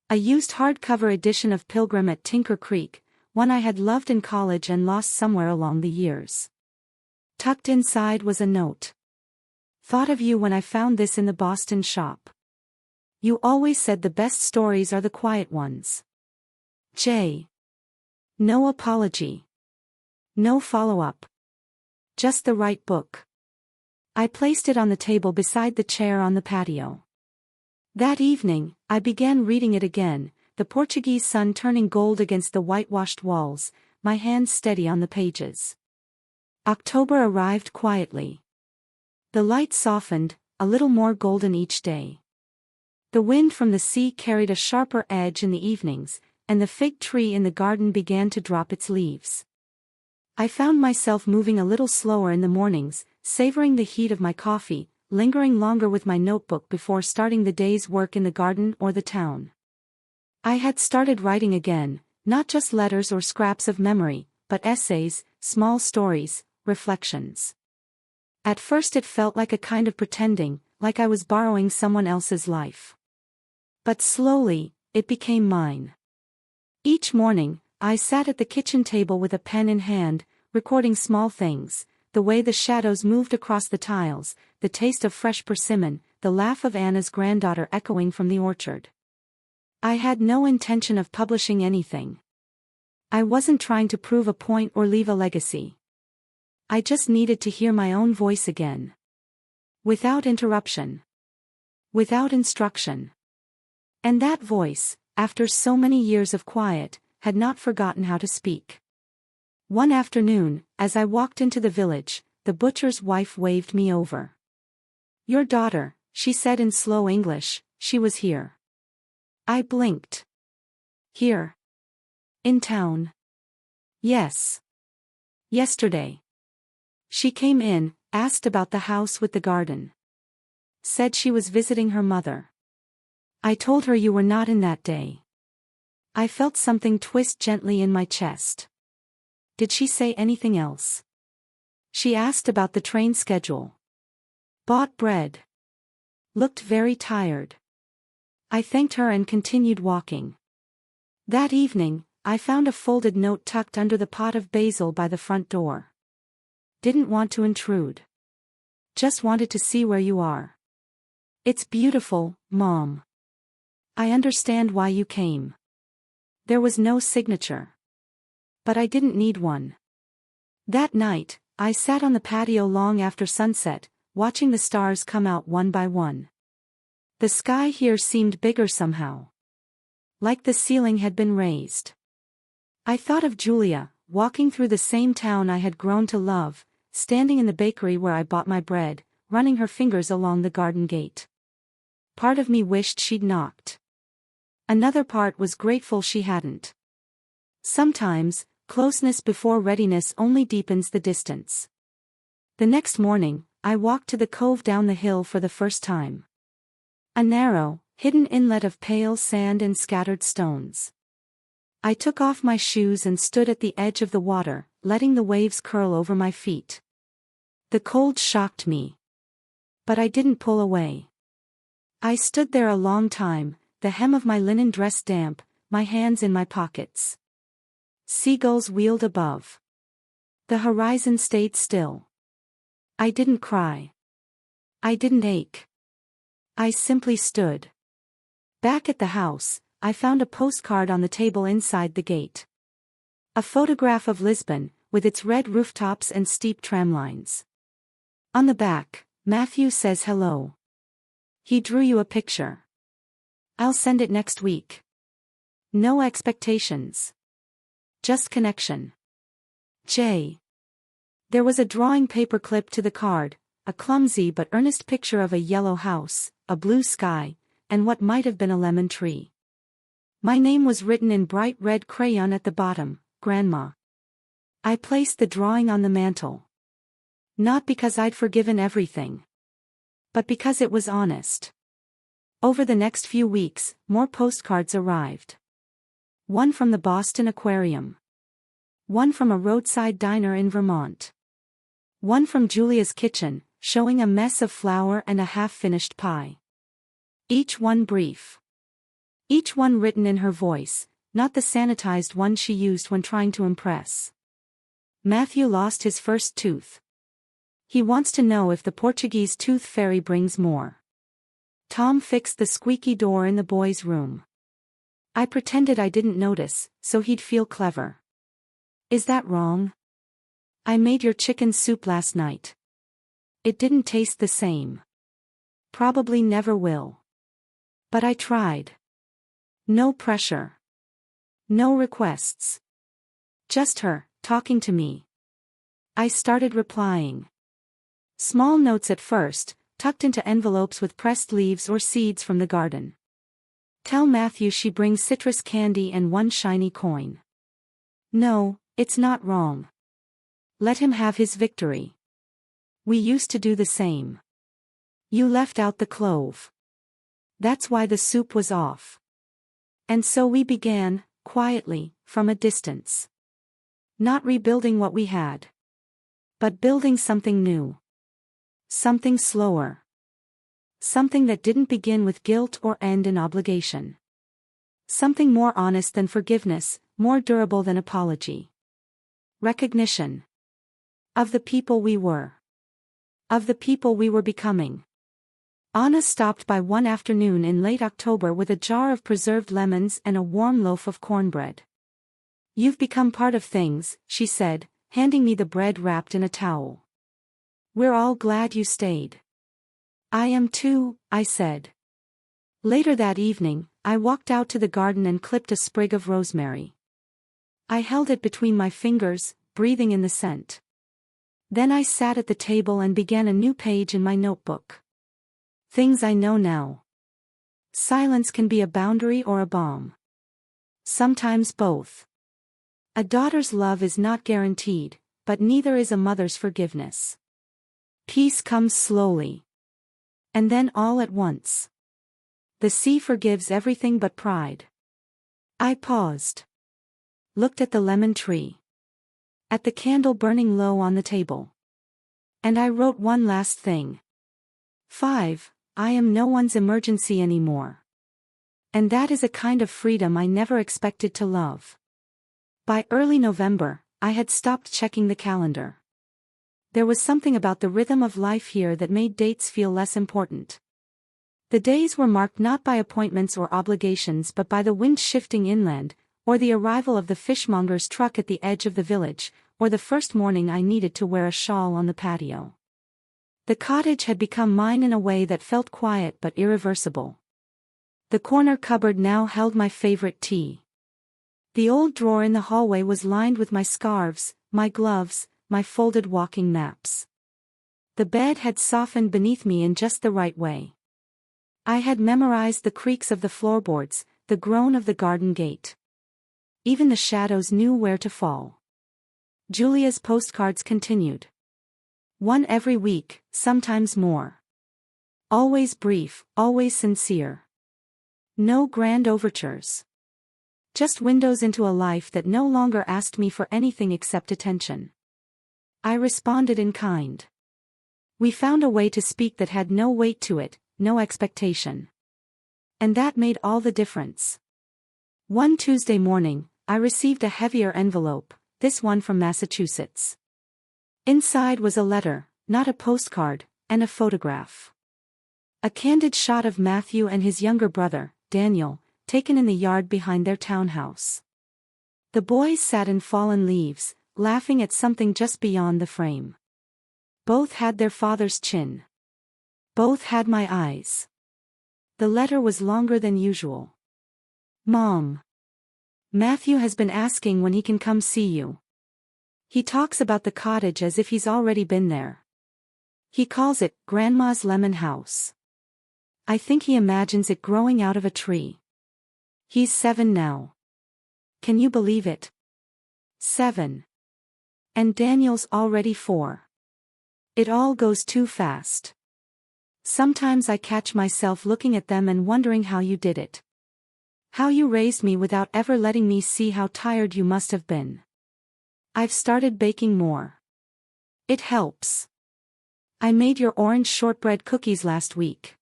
A used hardcover edition of Pilgrim at Tinker Creek, one I had loved in college and lost somewhere along the years. Tucked inside was a note. Thought of you when I found this in the Boston shop. You always said the best stories are the quiet ones. J. No apology. No follow-up. Just the right book. I placed it on the table beside the chair on the patio. That evening, I began reading it again, the Portuguese sun turning gold against the whitewashed walls, my hands steady on the pages. October arrived quietly. The light softened, a little more golden each day. The wind from the sea carried a sharper edge in the evenings, and the fig tree in the garden began to drop its leaves. I found myself moving a little slower in the mornings, savoring the heat of my coffee, lingering longer with my notebook before starting the day's work in the garden or the town. I had started writing again, not just letters or scraps of memory, but essays, small stories, reflections. At first it felt like a kind of pretending, like I was borrowing someone else's life. But slowly, it became mine. Each morning, I sat at the kitchen table with a pen in hand, recording small things, the way the shadows moved across the tiles, the taste of fresh persimmon, the laugh of Anna's granddaughter echoing from the orchard. I had no intention of publishing anything. I wasn't trying to prove a point or leave a legacy. I just needed to hear my own voice again. Without interruption. Without instruction. And that voice, after so many years of quiet, had not forgotten how to speak. One afternoon, as I walked into the village, the butcher's wife waved me over. "Your daughter," she said in slow English, "she was here." I blinked. Here? In town? Yes. Yesterday. She came in, asked about the house with the garden. Said she was visiting her mother. I told her you were not in that day. I felt something twist gently in my chest. Did she say anything else? She asked about the train schedule. Bought bread. Looked very tired. I thanked her and continued walking. That evening, I found a folded note tucked under the pot of basil by the front door. Didn't want to intrude. Just wanted to see where you are. It's beautiful, Mom. I understand why you came. There was no signature. But I didn't need one. That night, I sat on the patio long after sunset, watching the stars come out one by one. The sky here seemed bigger somehow. Like the ceiling had been raised. I thought of Julia, walking through the same town I had grown to love, standing in the bakery where I bought my bread, running her fingers along the garden gate. Part of me wished she'd knocked. Another part was grateful she hadn't. Sometimes, closeness before readiness only deepens the distance. The next morning, I walked to the cove down the hill for the first time. A narrow, hidden inlet of pale sand and scattered stones. I took off my shoes and stood at the edge of the water, letting the waves curl over my feet. The cold shocked me. But I didn't pull away. I stood there a long time, the hem of my linen dress damp, my hands in my pockets. Seagulls wheeled above. The horizon stayed still. I didn't cry. I didn't ache. I simply stood. Back at the house, I found a postcard on the table inside the gate. A photograph of Lisbon, with its red rooftops and steep tramlines. On the back, Matthew says hello. He drew you a picture. I'll send it next week. No expectations. Just connection. J. There was a drawing paper clipped to the card, a clumsy but earnest picture of a yellow house, a blue sky, and what might have been a lemon tree. My name was written in bright red crayon at the bottom, Grandma. I placed the drawing on the mantel. Not because I'd forgiven everything. But because it was honest. Over the next few weeks, more postcards arrived. One from the Boston Aquarium. One from a roadside diner in Vermont. One from Julia's kitchen, showing a mess of flour and a half-finished pie. Each one brief. Each one written in her voice, not the sanitized one she used when trying to impress. Matthew lost his first tooth. He wants to know if the Portuguese tooth fairy brings more. Tom fixed the squeaky door in the boys' room. I pretended I didn't notice, so he'd feel clever. Is that wrong? I made your chicken soup last night. It didn't taste the same. Probably never will. But I tried. No pressure. No requests. Just her, talking to me. I started replying. Small notes at first, tucked into envelopes with pressed leaves or seeds from the garden. Tell Matthew she brings citrus candy and one shiny coin. No, it's not wrong. Let him have his victory. We used to do the same. You left out the clove. That's why the soup was off. And so we began, quietly, from a distance. Not rebuilding what we had. But building something new. Something slower. Something that didn't begin with guilt or end in obligation. Something more honest than forgiveness, more durable than apology. Recognition. Of the people we were. Of the people we were becoming. Anna stopped by one afternoon in late October with a jar of preserved lemons and a warm loaf of cornbread. You've become part of things, she said, handing me the bread wrapped in a towel. We're all glad you stayed. I am too, I said. Later that evening, I walked out to the garden and clipped a sprig of rosemary. I held it between my fingers, breathing in the scent. Then I sat at the table and began a new page in my notebook. Things I know now. Silence can be a boundary or a bomb. Sometimes both. A daughter's love is not guaranteed, but neither is a mother's forgiveness. Peace comes slowly. And then all at once. The sea forgives everything but pride. I paused. Looked at the lemon tree. At the candle burning low on the table. And I wrote one last thing. 5. I am no one's emergency anymore. And that is a kind of freedom I never expected to love. By early November, I had stopped checking the calendar. There was something about the rhythm of life here that made dates feel less important. The days were marked not by appointments or obligations but by the wind shifting inland, or the arrival of the fishmonger's truck at the edge of the village, or the first morning I needed to wear a shawl on the patio. The cottage had become mine in a way that felt quiet but irreversible. The corner cupboard now held my favorite tea. The old drawer in the hallway was lined with my scarves, my gloves, my folded walking maps. The bed had softened beneath me in just the right way. I had memorized the creaks of the floorboards, the groan of the garden gate. Even the shadows knew where to fall. Julia's postcards continued. One every week, sometimes more. Always brief, always sincere. No grand overtures. Just windows into a life that no longer asked me for anything except attention. I responded in kind. We found a way to speak that had no weight to it, no expectation. And that made all the difference. One Tuesday morning, I received a heavier envelope, this one from Massachusetts. Inside was a letter, not a postcard, and a photograph. A candid shot of Matthew and his younger brother, Daniel, taken in the yard behind their townhouse. The boys sat in fallen leaves, laughing at something just beyond the frame. Both had their father's chin. Both had my eyes. The letter was longer than usual. Mom. Matthew has been asking when he can come see you. He talks about the cottage as if he's already been there. He calls it Grandma's lemon house. I think he imagines it growing out of a tree. He's 7 now. Can you believe it? 7. And Daniel's already 4. It all goes too fast. Sometimes I catch myself looking at them and wondering how you did it. How you raised me without ever letting me see how tired you must have been. I've started baking more. It helps. I made your orange shortbread cookies last week.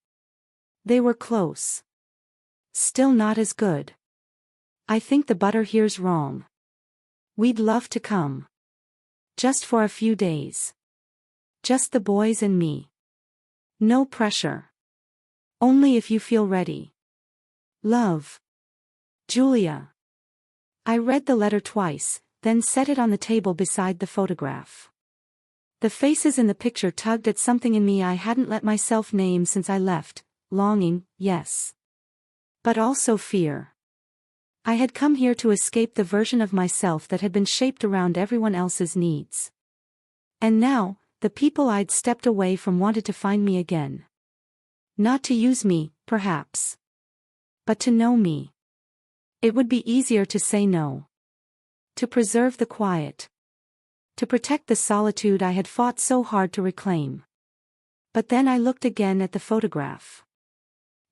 They were close. Still not as good. I think the butter here's wrong. We'd love to come. Just for a few days. Just the boys and me. No pressure. Only if you feel ready. Love. Julia. I read the letter twice, then set it on the table beside the photograph. The faces in the picture tugged at something in me I hadn't let myself name since I left. Longing, yes. But also fear. I had come here to escape the version of myself that had been shaped around everyone else's needs. And now, the people I'd stepped away from wanted to find me again. Not to use me, perhaps. But to know me. It would be easier to say no. To preserve the quiet. To protect the solitude I had fought so hard to reclaim. But then I looked again at the photograph.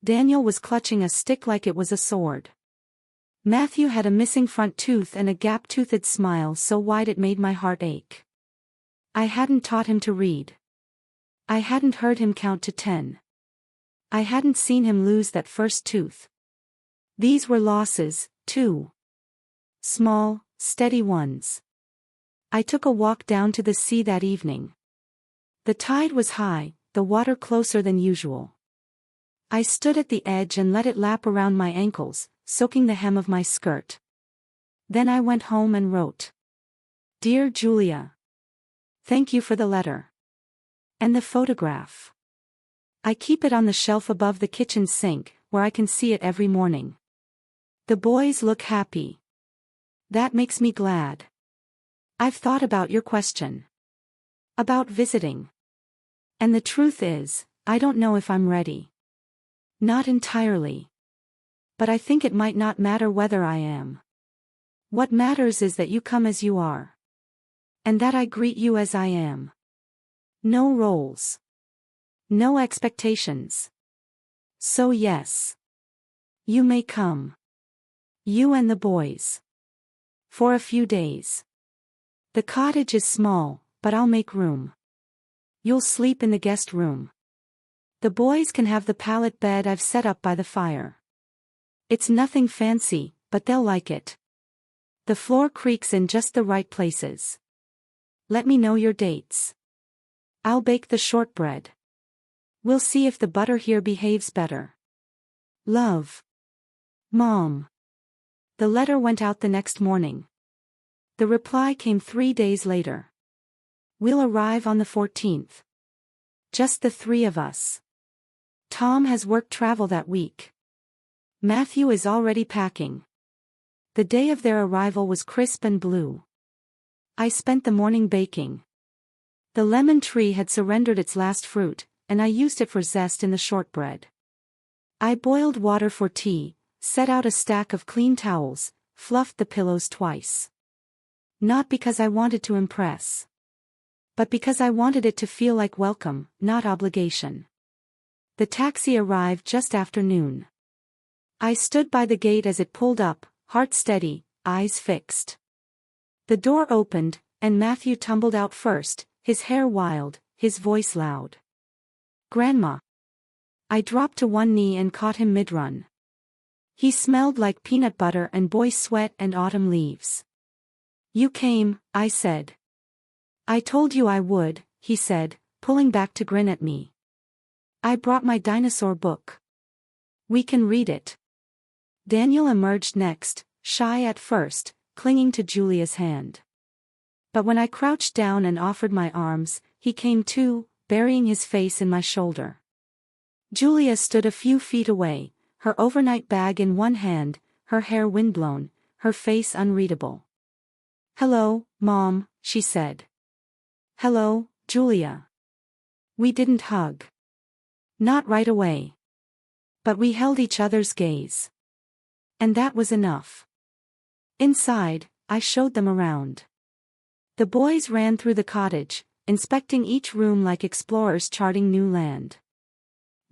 Daniel was clutching a stick like it was a sword. Matthew had a missing front tooth and a gap-toothed smile so wide it made my heart ache. I hadn't taught him to read. I hadn't heard him count to 10. I hadn't seen him lose that first tooth. These were losses, too. Small, steady ones. I took a walk down to the sea that evening. The tide was high, the water closer than usual. I stood at the edge and let it lap around my ankles, soaking the hem of my skirt. Then I went home and wrote. Dear Julia. Thank you for the letter. And the photograph. I keep it on the shelf above the kitchen sink, where I can see it every morning. The boys look happy. That makes me glad. I've thought about your question. About visiting. And the truth is, I don't know if I'm ready. Not entirely. But I think it might not matter whether I am. What matters is that you come as you are. And that I greet you as I am. No roles. No expectations. So yes. You may come. You and the boys. For a few days. The cottage is small, but I'll make room. You'll sleep in the guest room. The boys can have the pallet bed I've set up by the fire. It's nothing fancy, but they'll like it. The floor creaks in just the right places. Let me know your dates. I'll bake the shortbread. We'll see if the butter here behaves better. Love. Mom. The letter went out the next morning. The reply came 3 days later. We'll arrive on the 14th. Just the 3 of us. Tom has work travel that week. Matthew is already packing. The day of their arrival was crisp and blue. I spent the morning baking. The lemon tree had surrendered its last fruit, and I used it for zest in the shortbread. I boiled water for tea, set out a stack of clean towels, fluffed the pillows twice. Not because I wanted to impress. but because I wanted it to feel like welcome, not obligation. The taxi arrived just after noon. I stood by the gate as it pulled up, heart steady, eyes fixed. The door opened, and Matthew tumbled out first, his hair wild, his voice loud. "Grandma." I dropped to one knee and caught him mid-run. He smelled like peanut butter and boy sweat and autumn leaves. "You came," I said. "I told you I would," he said, pulling back to grin at me. "I brought my dinosaur book. We can read it." Daniel emerged next, shy at first, clinging to Julia's hand. But when I crouched down and offered my arms, he came too, burying his face in my shoulder. Julia stood a few feet away, her overnight bag in one hand, her hair windblown, her face unreadable. "Hello, Mom," she said. "Hello, Julia." We didn't hug. Not right away. But we held each other's gaze. And that was enough. Inside, I showed them around. The boys ran through the cottage, inspecting each room like explorers charting new land.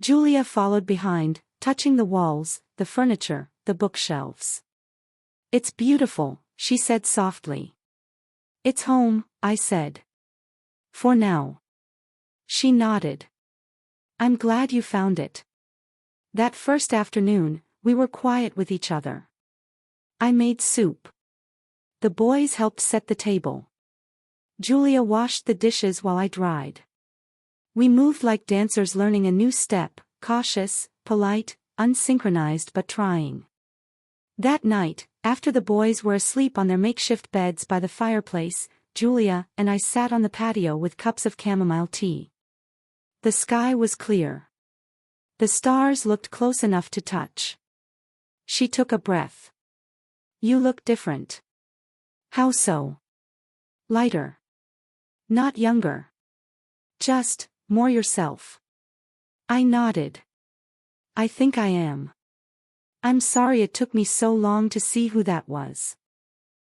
Julia followed behind, touching the walls, the furniture, the bookshelves. "It's beautiful," she said softly. "It's home," I said. "For now." She nodded. "I'm glad you found it." That first afternoon, we were quiet with each other. I made soup. The boys helped set the table. Julia washed the dishes while I dried. We moved like dancers learning a new step, cautious, polite, unsynchronized but trying. That night, after the boys were asleep on their makeshift beds by the fireplace, Julia and I sat on the patio with cups of chamomile tea. The sky was clear. The stars looked close enough to touch. She took a breath. "You look different." "How so?" "Lighter. Not younger. Just, more yourself." I nodded. "I think I am. I'm sorry it took me so long to see who that was."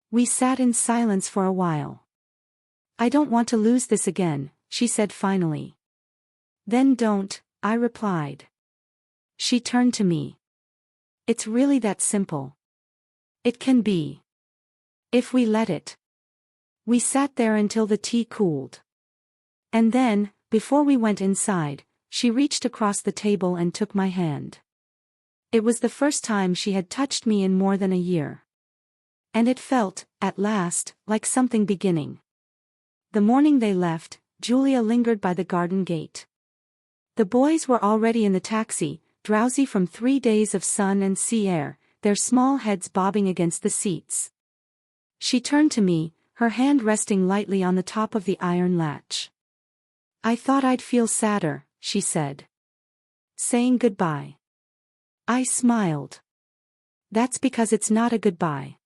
We sat in silence for a while. "I don't want to lose this again," she said finally. "Then don't," I replied. She turned to me. "It's really that simple. It can be. If we let it." We sat there until the tea cooled. And then, before we went inside, she reached across the table and took my hand. It was the first time she had touched me in more than a year. And it felt, at last, like something beginning. The morning they left, Julia lingered by the garden gate. The boys were already in the taxi, drowsy from 3 days of sun and sea air, their small heads bobbing against the seats. She turned to me, her hand resting lightly on the top of the iron latch. "I thought I'd feel sadder," she said. "Saying goodbye." I smiled. "That's because it's not a goodbye."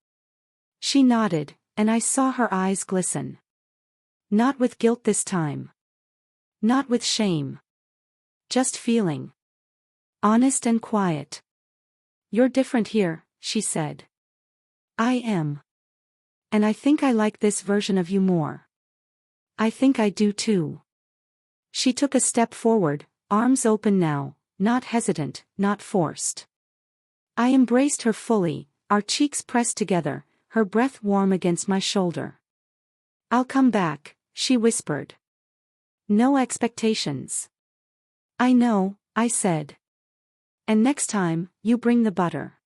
She nodded, and I saw her eyes glisten. Not with guilt this time. Not with shame. Just feeling. Honest and quiet. "You're different here," she said. "I am. And I think I like this version of you more." "I think I do too." She took a step forward, arms open now, not hesitant, not forced. I embraced her fully, our cheeks pressed together, her breath warm against my shoulder. "I'll come back," she whispered. "No expectations." "I know," I said. "And next time, you bring the butter."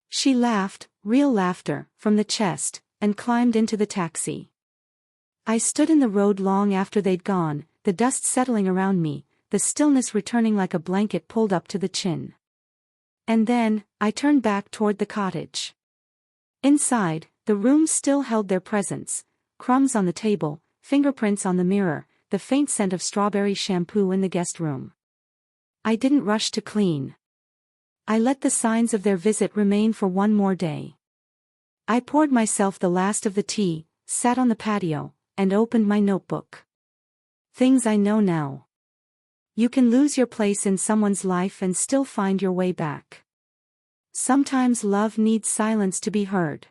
She laughed, real laughter, from the chest, and climbed into the taxi. I stood in the road long after they'd gone, the dust settling around me, the stillness returning like a blanket pulled up to the chin. And then, I turned back toward the cottage. Inside, the rooms still held their presence, crumbs on the table, fingerprints on the mirror, the faint scent of strawberry shampoo in the guest room. I didn't rush to clean. I let the signs of their visit remain for one more day. I poured myself the last of the tea, sat on the patio, and opened my notebook. Things I know now. You can lose your place in someone's life and still find your way back. Sometimes love needs silence to be heard.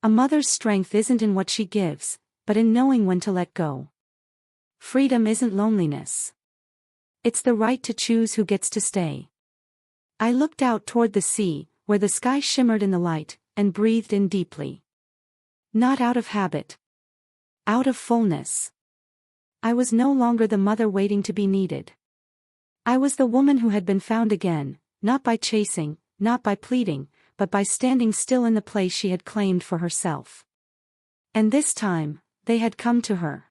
A mother's strength isn't in what she gives, but in knowing when to let go. Freedom isn't loneliness. It's the right to choose who gets to stay. I looked out toward the sea, where the sky shimmered in the light, and breathed in deeply. Not out of habit. Out of fullness. I was no longer the mother waiting to be needed. I was the woman who had been found again, not by chasing, not by pleading, but by standing still in the place she had claimed for herself. And this time, they had come to her.